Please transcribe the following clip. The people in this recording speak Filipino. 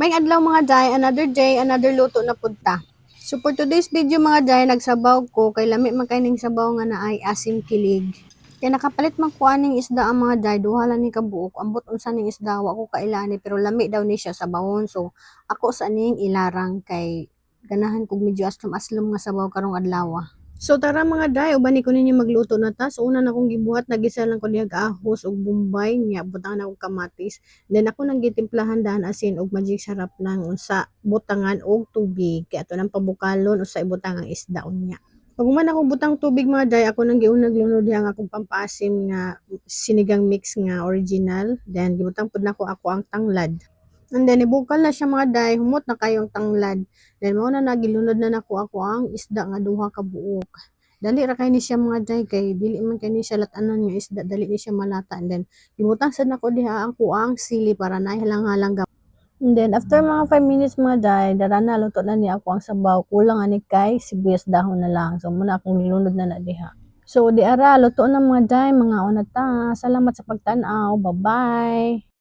May adlaw mga day, another day, another luto na punta. So for today's video mga day, nagsabaw ko kay lami man kay ning sabaw nga naay asim kilig. Kay nakapalit man ko aning isda ang mga day, duha lang ni kabuok. Ambot unsa ning isda wa ko kailani pero lami daw ni siya sa bawon. So ako sa ning ilarang kay ganahan kog medyo aslom-aslom nga sabaw karong adlaw. So tara mga day, uban ko ninyo magluto na ta. So una na akong gibuhat, nagisa lang ko diha ahos ug bombay nya butang na akong kamatis. Then ako nang gitimplahan daan asin ug magic sarap lang unsa butangan og tubig. Kay ato nang pabukalon usa ibutang ang isda unya. Pag man akong butang tubig mga day, ako nang giunag lunod diha nga akong pampaasim nga sinigang mix nga original. Then gibutang pud nako ako ang tanglad. And then ibukal na siya mga day, humot na kayong tanglad. Then mao na nagilunod na nako ako ang isda nga duha ka buok. Dali ra kay ni siya mga day kay dili man kay ni siya latanan nga isda, dali ni siya malata. And then gibutang sad nako diha ang kuang sili para nahilang-halang. And then after mga 5 minutes mga day, dara na luto na ni ako ang sabaw. Kulang ani kay sibuyas dahon na lang. So muna akong nilunod na diha. So di ara luto na mga day, mga una ta. Salamat sa pagtan-aw. Bye-bye.